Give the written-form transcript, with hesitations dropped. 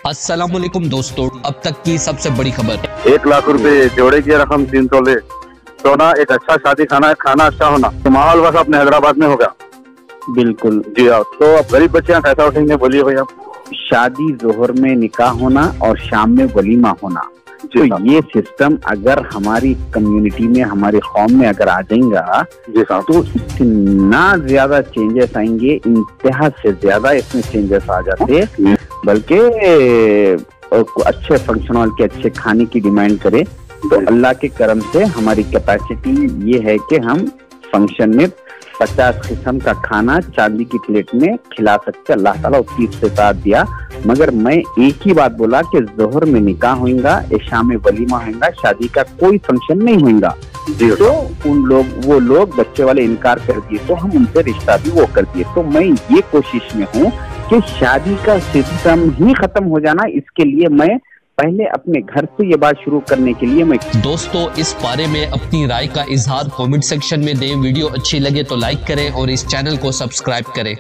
अस्सलाम वालेकुम दोस्तों, अब तक की सबसे बड़ी खबर। 1 लाख रुपए जोड़े की रकम 3 तोले सोना, एक अच्छा शादी खाना अच्छा होना, तो माहौल बस अपने हैदराबाद में होगा। बिल्कुल जी हाँ, तो अब गरीब बच्चे यहाँ कैसा उठेंगे बोलिए भैया। शादी जोहर में निकाह होना और शाम में वलीमा होना, तो ये सिस्टम अगर हमारी कम्युनिटी में, हमारी कौम में अगर आ जाएगा तो इतना ज्यादा चेंजेस आएंगे, इंतहा से ज्यादा इसमें चेंजेस आ जाते, बल्कि अच्छे फंक्शन हॉल के अच्छे खाने की डिमांड करे तो अल्लाह के करम से हमारी कैपेसिटी ये है कि हम फंक्शन में 50 किस्म का खाना चांदी की प्लेट में खिला सकते। अल्लाह ताला उसकी इस्तेताअत दिया, मगर मैं एक ही बात बोला कि जोहर में निकाह होगा, इशा में वलीमा होगा, शादी का कोई फंक्शन नहीं होगा। तो वो लोग बच्चे वाले इनकार कर दिए तो हम उनसे रिश्ता भी वो कर दिए। तो मैं ये कोशिश में हूँ कि शादी का सिस्टम ही खत्म हो जाना, इसके लिए मैं पहले अपने घर से ये बात शुरू करने के लिए मैं दोस्तों इस बारे में अपनी राय का इजहार कमेंट सेक्शन में दें। वीडियो अच्छी लगे तो लाइक करें और इस चैनल को सब्सक्राइब करें।